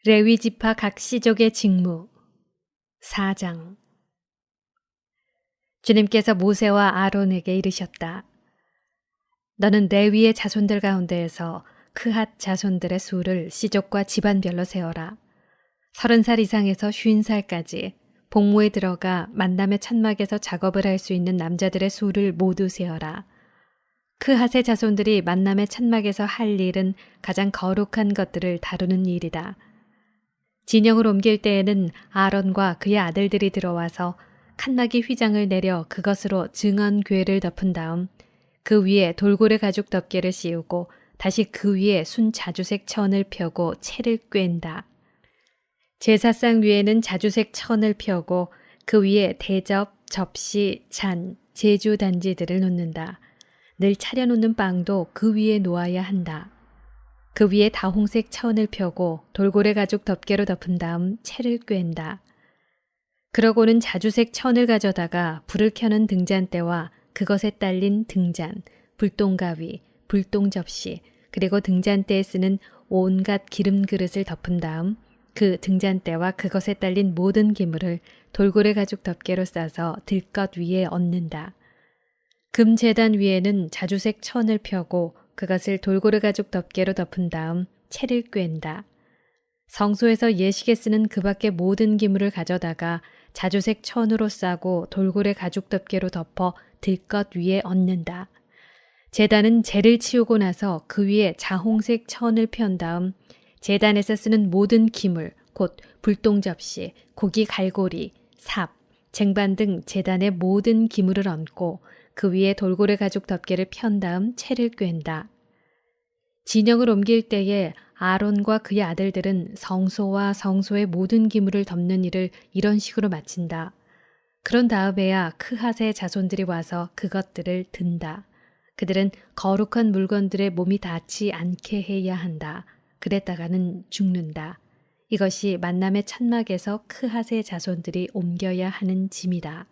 레위 지파 각 시족의 직무 4장. 주님께서 모세와 아론에게 이르셨다. 너는 레위의 자손들 가운데에서 크핫 자손들의 수를 시족과 집안별로 세어라. 30살 이상에서 50살까지 복무에 들어가 만남의 천막에서 작업을 할 수 있는 남자들의 수를 모두 세어라. 크핫의 자손들이 만남의 천막에서 할 일은 가장 거룩한 것들을 다루는 일이다. 진영을 옮길 때에는 아론과 그의 아들들이 들어와서 칸막이 휘장을 내려 그것으로 증언궤를 덮은 다음 그 위에 돌고래 가죽 덮개를 씌우고 다시 그 위에 순 자주색 천을 펴고 채를 꿰는다. 제사상 위에는 자주색 천을 펴고 그 위에 대접, 접시, 잔, 제주 단지들을 놓는다. 늘 차려놓는 빵도 그 위에 놓아야 한다. 그 위에 다홍색 천을 펴고 돌고래 가죽 덮개로 덮은 다음 채를 꿰는다. 그러고는 자주색 천을 가져다가 불을 켜는 등잔대와 그것에 딸린 등잔, 불똥가위, 불똥접시, 그리고 등잔대에 쓰는 온갖 기름 그릇을 덮은 다음 그 등잔대와 그것에 딸린 모든 기물을 돌고래 가죽 덮개로 싸서 들것 위에 얹는다. 금제단 위에는 자주색 천을 펴고 그것을 돌고래 가죽 덮개로 덮은 다음 채를 꿰는다. 성소에서 예식에 쓰는 그 밖의 모든 기물을 가져다가 자주색 천으로 싸고 돌고래 가죽 덮개로 덮어 들것 위에 얹는다. 제단은 재를 치우고 나서 그 위에 자홍색 천을 편 다음 제단에서 쓰는 모든 기물, 곧 불똥접시, 고기 갈고리, 삽, 쟁반 등 제단의 모든 기물을 얹고 그 위에 돌고래 가죽 덮개를 편 다음 채를 꿰는다. 진영을 옮길 때에 아론과 그의 아들들은 성소와 성소의 모든 기물을 덮는 일을 이런 식으로 마친다. 그런 다음에야 크핫의 자손들이 와서 그것들을 든다. 그들은 거룩한 물건들의 몸이 닿지 않게 해야 한다. 그랬다가는 죽는다. 이것이 만남의 천막에서 크핫의 자손들이 옮겨야 하는 짐이다.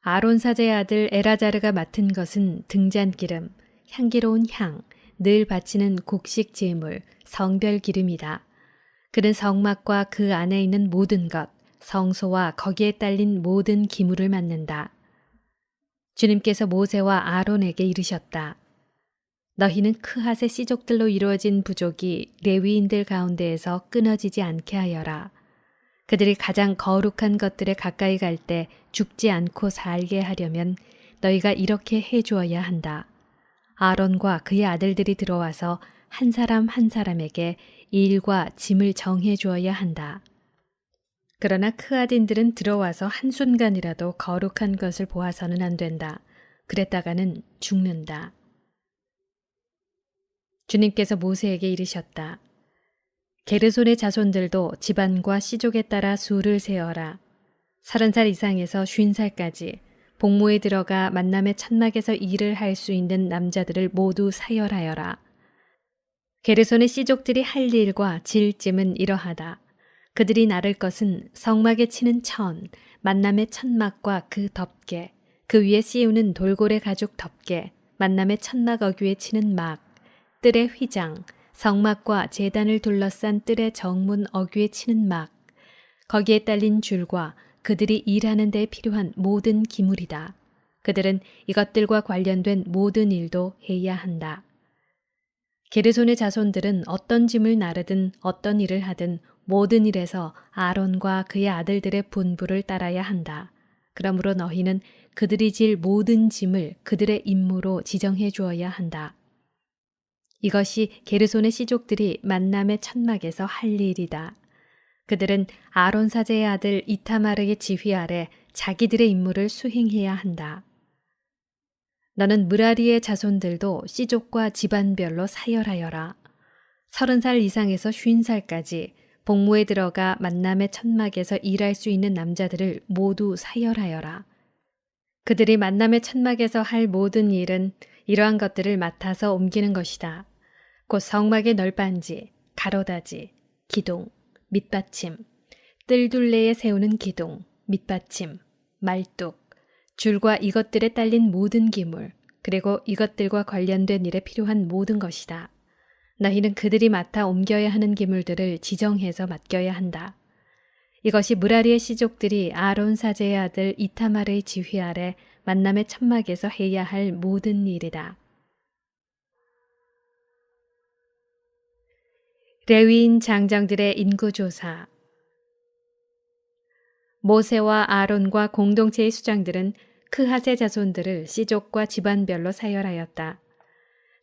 아론 사제의 아들 에라자르가 맡은 것은 등잔기름, 향기로운 향, 늘 바치는 곡식 제물, 성별 기름이다. 그는 성막과 그 안에 있는 모든 것, 성소와 거기에 딸린 모든 기물을 맡는다. 주님께서 모세와 아론에게 이르셨다. 너희는 크핫의 씨족들로 이루어진 부족이 레위인들 가운데에서 끊어지지 않게 하여라. 그들이 가장 거룩한 것들에 가까이 갈 때 죽지 않고 살게 하려면 너희가 이렇게 해주어야 한다. 아론과 그의 아들들이 들어와서 한 사람 한 사람에게 일과 짐을 정해 주어야 한다. 그러나 크앗인들은 들어와서 한순간이라도 거룩한 것을 보아서는 안 된다. 그랬다가는 죽는다. 주님께서 모세에게 이르셨다. 게르손의 자손들도 집안과 씨족에 따라 수를 세어라. 30살 이상에서 50살까지 복무에 들어가 만남의 천막에서 일을 할 수 있는 남자들을 모두 사열하여라. 게르손의 씨족들이 할 일과 질 짐은 이러하다. 그들이 나를 것은 성막에 치는 천, 만남의 천막과 그 덮개, 그 위에 씌우는 돌고래 가죽 덮개, 만남의 천막 어귀에 치는 막, 뜰의 휘장, 성막과 제단을 둘러싼 뜰의 정문 어귀에 치는 막, 거기에 딸린 줄과 그들이 일하는 데 필요한 모든 기물이다. 그들은 이것들과 관련된 모든 일도 해야 한다. 게르손의 자손들은 어떤 짐을 나르든 어떤 일을 하든 모든 일에서 아론과 그의 아들들의 분부를 따라야 한다. 그러므로 너희는 그들이 질 모든 짐을 그들의 임무로 지정해 주어야 한다. 이것이 게르손의 씨족들이 만남의 천막에서 할 일이다. 그들은 아론 사제의 아들 이타마르의 지휘 아래 자기들의 임무를 수행해야 한다. 너는 므라리의 자손들도 씨족과 집안별로 사열하여라. 30살 이상에서 50살까지 복무에 들어가 만남의 천막에서 일할 수 있는 남자들을 모두 사열하여라. 그들이 만남의 천막에서 할 모든 일은 이러한 것들을 맡아서 옮기는 것이다. 곧 성막의 널빤지, 가로다지, 기둥, 밑받침, 뜰둘레에 세우는 기둥, 밑받침, 말뚝, 줄과 이것들에 딸린 모든 기물, 그리고 이것들과 관련된 일에 필요한 모든 것이다. 너희는 그들이 맡아 옮겨야 하는 기물들을 지정해서 맡겨야 한다. 이것이 무라리의 씨족들이 아론 사제의 아들 이타말의 지휘 아래 만남의 천막에서 해야 할 모든 일이다. 레위인 장정들의 인구조사. 모세와 아론과 공동체의 수장들은 크핫의 자손들을 씨족과 집안별로 사열하였다.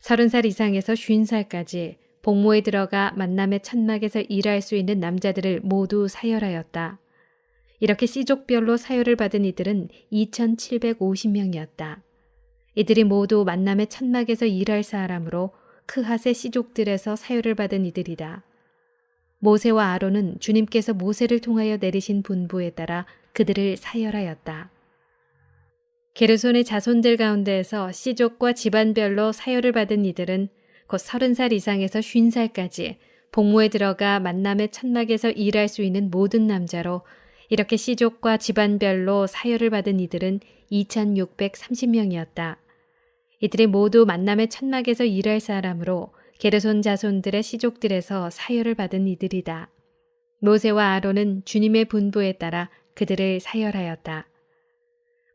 30살 이상에서 50살까지 복무에 들어가 만남의 천막에서 일할 수 있는 남자들을 모두 사열하였다. 이렇게 씨족별로 사열을 받은 이들은 2,750명이었다. 이들이 모두 만남의 천막에서 일할 사람으로 크핫의 씨족들에서 사열을 받은 이들이다. 모세와 아론은 주님께서 모세를 통하여 내리신 분부에 따라 그들을 사열하였다. 게르손의 자손들 가운데에서 씨족과 집안별로 사열을 받은 이들은 곧 30살 이상에서 50살까지 복무에 들어가 만남의 천막에서 일할 수 있는 모든 남자로 이렇게 씨족과 집안별로 사열을 받은 이들은 2,630명이었다. 이들이 모두 만남의 천막에서 일할 사람으로 게르손 자손들의 씨족들에서 사열을 받은 이들이다. 모세와 아론은 주님의 분부에 따라 그들을 사열하였다.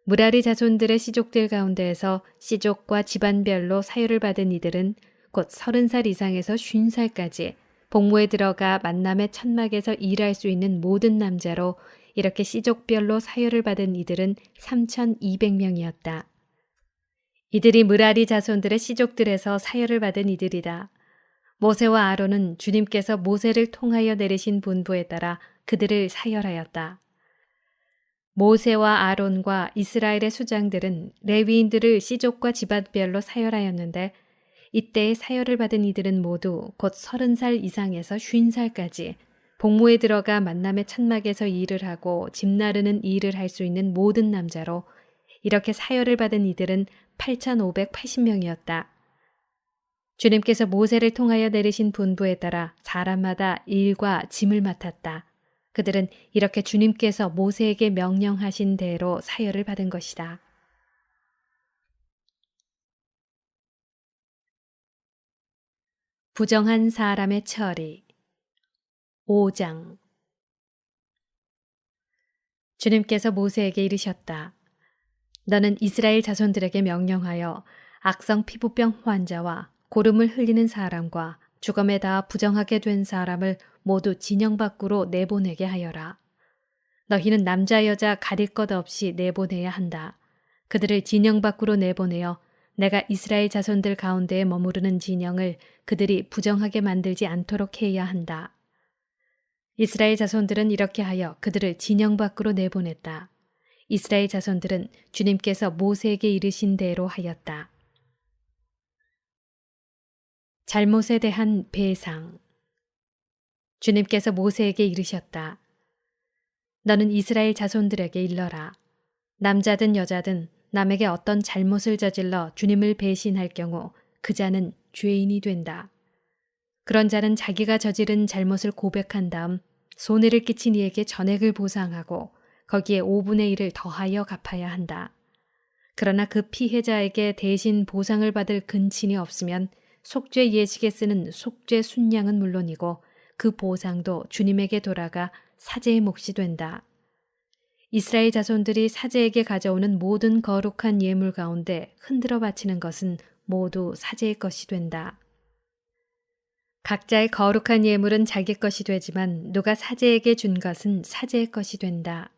무라리 자손들의 씨족들 가운데에서 씨족과 집안별로 사열을 받은 이들은 곧 30살 이상에서 50살까지 복무에 들어가 만남의 천막에서 일할 수 있는 모든 남자로 이렇게 씨족별로 사열을 받은 이들은 3,200명이었다. 이들이 무라리 자손들의 씨족들에서 사열을 받은 이들이다. 모세와 아론은 주님께서 모세를 통하여 내리신 분부에 따라 그들을 사열하였다. 모세와 아론과 이스라엘의 수장들은 레위인들을 씨족과 집안별로 사열하였는데 이때의 사열을 받은 이들은 모두 곧 30살 이상에서 50살까지 복무에 들어가 만남의 천막에서 일을 하고 집 나르는 일을 할 수 있는 모든 남자로 이렇게 사열을 받은 이들은 8,580명이었다. 주님께서 모세를 통하여 내리신 분부에 따라 사람마다 일과 짐을 맡았다. 그들은 이렇게 주님께서 모세에게 명령하신 대로 사열을 받은 것이다. 부정한 사람의 처리. 5장. 주님께서 모세에게 이르셨다. 너는 이스라엘 자손들에게 명령하여 악성 피부병 환자와 고름을 흘리는 사람과 죽음에 닿아 부정하게 된 사람을 모두 진영 밖으로 내보내게 하여라. 너희는 남자 여자 가릴 것 없이 내보내야 한다. 그들을 진영 밖으로 내보내어 내가 이스라엘 자손들 가운데에 머무르는 진영을 그들이 부정하게 만들지 않도록 해야 한다. 이스라엘 자손들은 이렇게 하여 그들을 진영 밖으로 내보냈다. 이스라엘 자손들은 주님께서 모세에게 이르신 대로 하였다. 잘못에 대한 배상. 주님께서 모세에게 이르셨다. 너는 이스라엘 자손들에게 일러라. 남자든 여자든 남에게 어떤 잘못을 저질러 주님을 배신할 경우 그 자는 죄인이 된다. 그런 자는 자기가 저지른 잘못을 고백한 다음 손해를 끼친 이에게 전액을 보상하고 거기에 5분의 1을 더하여 갚아야 한다. 그러나 그 피해자에게 대신 보상을 받을 근친이 없으면 속죄 예식에 쓰는 속죄 순양은 물론이고 그 보상도 주님에게 돌아가 사제의 몫이 된다. 이스라엘 자손들이 사제에게 가져오는 모든 거룩한 예물 가운데 흔들어 바치는 것은 모두 사제의 것이 된다. 각자의 거룩한 예물은 자기 것이 되지만 누가 사제에게 준 것은 사제의 것이 된다.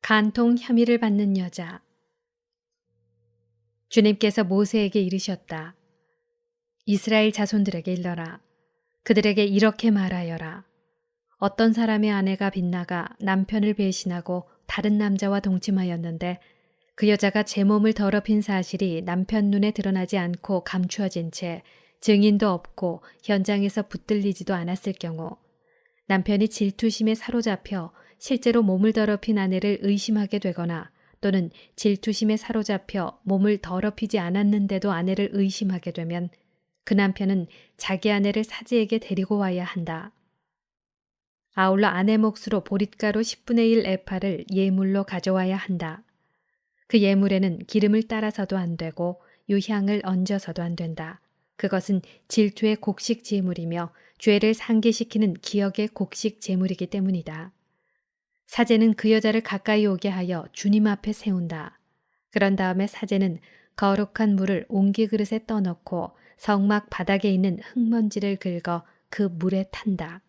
간통 혐의를 받는 여자. 주님께서 모세에게 이르셨다. 이스라엘 자손들에게 일러라. 그들에게 이렇게 말하여라. 어떤 사람의 아내가 빗나가 남편을 배신하고 다른 남자와 동침하였는데 그 여자가 제 몸을 더럽힌 사실이 남편 눈에 드러나지 않고 감추어진 채 증인도 없고 현장에서 붙들리지도 않았을 경우 남편이 질투심에 사로잡혀 실제로 몸을 더럽힌 아내를 의심하게 되거나 또는 질투심에 사로잡혀 몸을 더럽히지 않았는데도 아내를 의심하게 되면 그 남편은 자기 아내를 사제에게 데리고 와야 한다. 아울러 아내 몫으로 보릿가루 10분의 1 에파를 예물로 가져와야 한다. 그 예물에는 기름을 따라서도 안 되고 유향을 얹어서도 안 된다. 그것은 질투의 곡식 제물이며 죄를 상기시키는 기억의 곡식 제물이기 때문이다. 사제는 그 여자를 가까이 오게 하여 주님 앞에 세운다. 그런 다음에 사제는 거룩한 물을 옹기 그릇에 떠넣고 성막 바닥에 있는 흙먼지를 긁어 그 물에 탄다.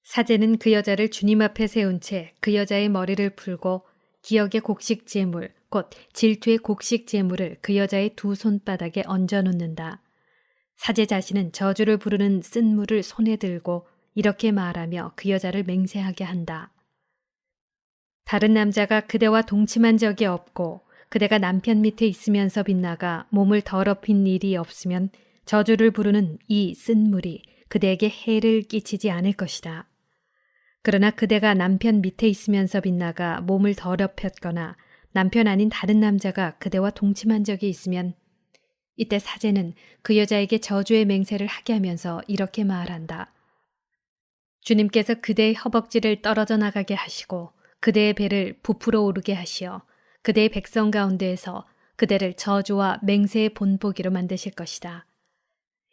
사제는 그 여자를 주님 앞에 세운 채 그 여자의 머리를 풀고 기억의 곡식 제물, 곧 질투의 곡식 제물을 그 여자의 두 손바닥에 얹어 놓는다. 사제 자신은 저주를 부르는 쓴 물을 손에 들고 이렇게 말하며 그 여자를 맹세하게 한다. 다른 남자가 그대와 동침한 적이 없고 그대가 남편 밑에 있으면서 빗나가 몸을 더럽힌 일이 없으면 저주를 부르는 이 쓴 물이 그대에게 해를 끼치지 않을 것이다. 그러나 그대가 남편 밑에 있으면서 빗나가 몸을 더럽혔거나 남편 아닌 다른 남자가 그대와 동침한 적이 있으면 이때 사제는 그 여자에게 저주의 맹세를 하게 하면서 이렇게 말한다. 주님께서 그대의 허벅지를 떨어져 나가게 하시고 그대의 배를 부풀어 오르게 하시어 그대의 백성 가운데에서 그대를 저주와 맹세의 본보기로 만드실 것이다.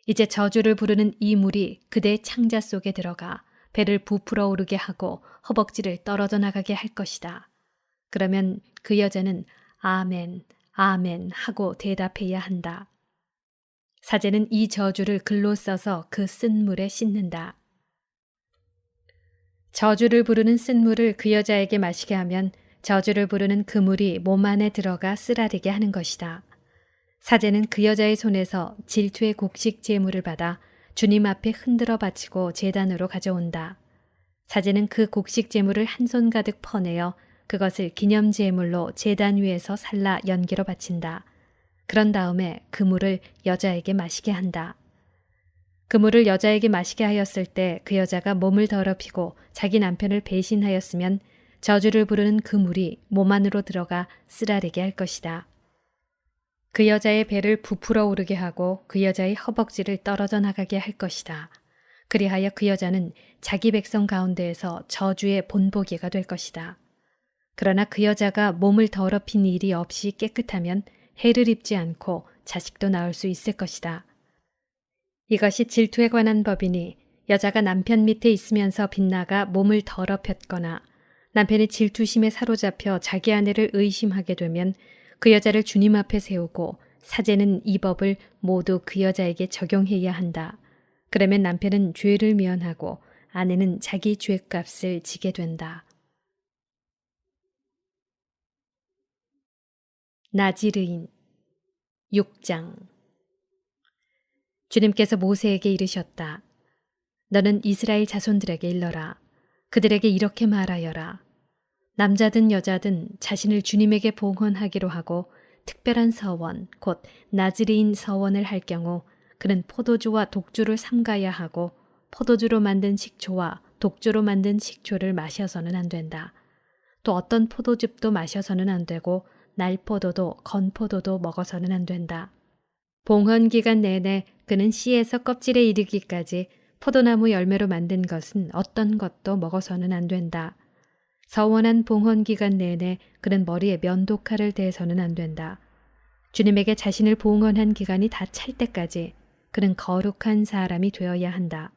이제 저주를 부르는 이 물이 그대의 창자 속에 들어가 배를 부풀어 오르게 하고 허벅지를 떨어져 나가게 할 것이다. 그러면 그 여자는 아멘, 아멘 하고 대답해야 한다. 사제는 이 저주를 글로 써서 그 쓴 물에 씻는다. 저주를 부르는 쓴 물을 그 여자에게 마시게 하면 저주를 부르는 그 물이 몸 안에 들어가 쓰라리게 하는 것이다. 사제는 그 여자의 손에서 질투의 곡식 제물을 받아 주님 앞에 흔들어 바치고 제단으로 가져온다. 사제는 그 곡식 제물을 한 손 가득 퍼내어 그것을 기념 제물로 제단 위에서 살라 연기로 바친다. 그런 다음에 그 물을 여자에게 마시게 한다. 그 물을 여자에게 마시게 하였을 때 그 여자가 몸을 더럽히고 자기 남편을 배신하였으면 저주를 부르는 그 물이 몸 안으로 들어가 쓰라리게 할 것이다. 그 여자의 배를 부풀어 오르게 하고 그 여자의 허벅지를 떨어져 나가게 할 것이다. 그리하여 그 여자는 자기 백성 가운데에서 저주의 본보기가 될 것이다. 그러나 그 여자가 몸을 더럽힌 일이 없이 깨끗하면 해를 입지 않고 자식도 낳을 수 있을 것이다. 이것이 질투에 관한 법이니 여자가 남편 밑에 있으면서 빗나가 몸을 더럽혔거나 남편이 질투심에 사로잡혀 자기 아내를 의심하게 되면 그 여자를 주님 앞에 세우고 사제는 이 법을 모두 그 여자에게 적용해야 한다. 그러면 남편은 죄를 면하고 아내는 자기 죄값을 지게 된다. 나지르인 6장. 주님께서 모세에게 이르셨다. 너는 이스라엘 자손들에게 일러라. 그들에게 이렇게 말하여라. 남자든 여자든 자신을 주님에게 봉헌하기로 하고 특별한 서원, 곧 나즈리인 서원을 할 경우 그는 포도주와 독주를 삼가야 하고 포도주로 만든 식초와 독주로 만든 식초를 마셔서는 안 된다. 또 어떤 포도즙도 마셔서는 안 되고 날포도도 건포도도 먹어서는 안 된다. 봉헌 기간 내내 그는 씨에서 껍질에 이르기까지 포도나무 열매로 만든 것은 어떤 것도 먹어서는 안 된다. 서원한 봉헌 기간 내내 그는 머리에 면도칼을 대서는 안 된다. 주님에게 자신을 봉헌한 기간이 다 찰 때까지 그는 거룩한 사람이 되어야 한다.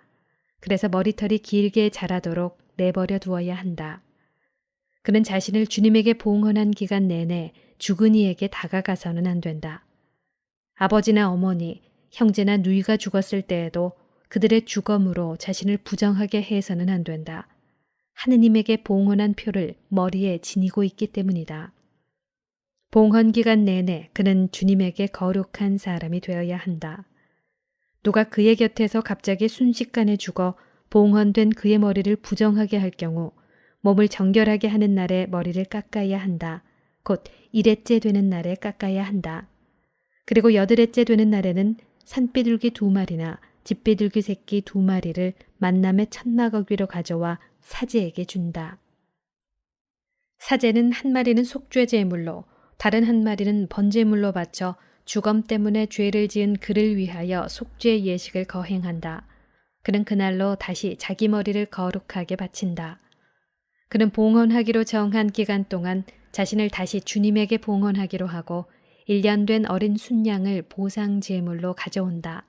그래서 머리털이 길게 자라도록 내버려 두어야 한다. 그는 자신을 주님에게 봉헌한 기간 내내 죽은 이에게 다가가서는 안 된다. 아버지나 어머니, 형제나 누이가 죽었을 때에도 그들의 주검으로 자신을 부정하게 해서는 안 된다. 하느님에게 봉헌한 표를 머리에 지니고 있기 때문이다. 봉헌 기간 내내 그는 주님에게 거룩한 사람이 되어야 한다. 누가 그의 곁에서 갑자기 순식간에 죽어 봉헌된 그의 머리를 부정하게 할 경우 몸을 정결하게 하는 날에 머리를 깎아야 한다. 곧 1회째 되는 날에 깎아야 한다. 그리고 8회째 되는 날에는 산비둘기 2마리나 집비둘기 새끼 2마리를 만남의 천막어귀로 가져와 사제에게 준다. 사제는 한 마리는 속죄 제물로 다른 한 마리는 번제물로 바쳐 주검 때문에 죄를 지은 그를 위하여 속죄 예식을 거행한다. 그는 그날로 다시 자기 머리를 거룩하게 바친다. 그는 봉헌하기로 정한 기간 동안 자신을 다시 주님에게 봉헌하기로 하고 1년 된 어린 순양을 보상 제물로 가져온다.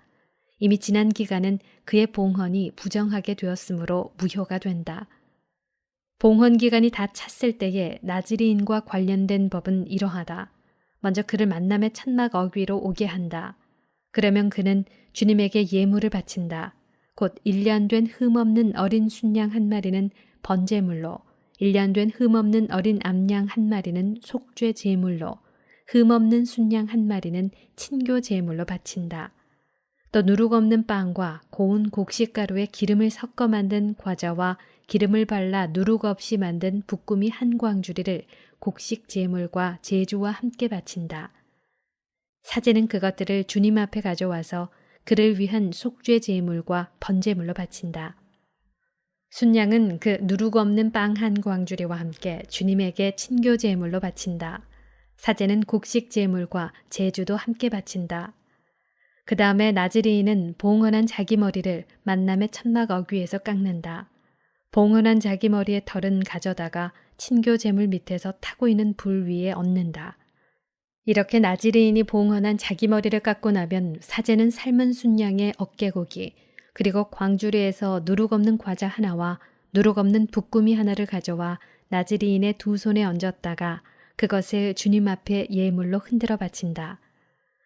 이미 지난 기간은 그의 봉헌이 부정하게 되었으므로 무효가 된다. 봉헌 기간이 다 찼을 때에 나즈리인과 관련된 법은 이러하다. 먼저 그를 만남의 천막 어귀로 오게 한다. 그러면 그는 주님에게 예물을 바친다. 곧 1년 된 흠없는 어린 순양 한 마리는 번제물로, 1년 된 흠없는 어린 암양 한 마리는 속죄 제물로, 흠없는 순양 한 마리는 친교 제물로 바친다. 또 누룩 없는 빵과 고운 곡식가루에 기름을 섞어 만든 과자와 기름을 발라 누룩 없이 만든 붓구미 한 광주리를 곡식 제물과 제주와 함께 바친다. 사제는 그것들을 주님 앞에 가져와서 그를 위한 속죄 제물과 번제물로 바친다. 순양은 그 누룩 없는 빵 한 광주리와 함께 주님에게 친교 제물로 바친다. 사제는 곡식 제물과 제주도 함께 바친다. 그 다음에 나즈리인은 봉헌한 자기 머리를 만남의 천막 어귀에서 깎는다. 봉헌한 자기 머리의 털은 가져다가 친교 제물 밑에서 타고 있는 불 위에 얹는다. 이렇게 나즈리인이 봉헌한 자기 머리를 깎고 나면 사제는 삶은 순양의 어깨고기 그리고 광주리에서 누룩 없는 과자 하나와 누룩 없는 붓구미 하나를 가져와 나즈리인의 두 손에 얹었다가 그것을 주님 앞에 예물로 흔들어 바친다.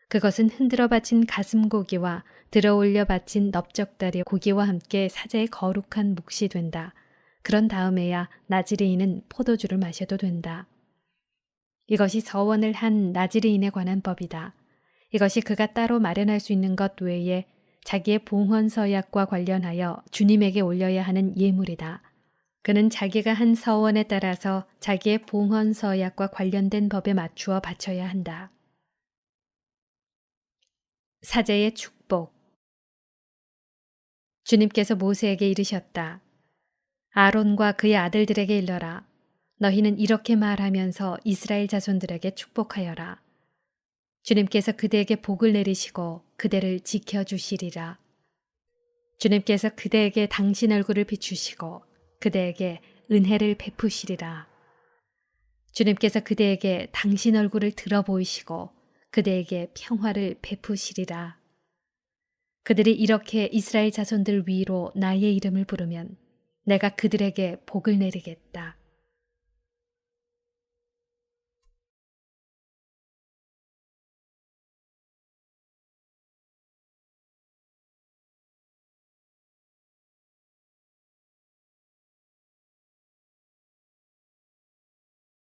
그것은 흔들어 바친 가슴고기와 들어올려 바친 넓적다리 고기와 함께 사제의 거룩한 몫이 된다. 그런 다음에야 나즈리인은 포도주를 마셔도 된다. 이것이 서원을 한 나즈리인에 관한 법이다. 이것이 그가 따로 마련할 수 있는 것 외에 자기의 봉헌 서약과 관련하여 주님에게 올려야 하는 예물이다. 그는 자기가 한 서원에 따라서 자기의 봉헌 서약과 관련된 법에 맞추어 바쳐야 한다. 사제의 축복. 주님께서 모세에게 이르셨다. 아론과 그의 아들들에게 일러라. 너희는 이렇게 말하면서 이스라엘 자손들에게 축복하여라. 주님께서 그대에게 복을 내리시고 그대를 지켜주시리라. 주님께서 그대에게 당신 얼굴을 비추시고 그대에게 은혜를 베푸시리라. 주님께서 그대에게 당신 얼굴을 들어 보이시고 그대에게 평화를 베푸시리라. 그들이 이렇게 이스라엘 자손들 위로 나의 이름을 부르면 내가 그들에게 복을 내리겠다.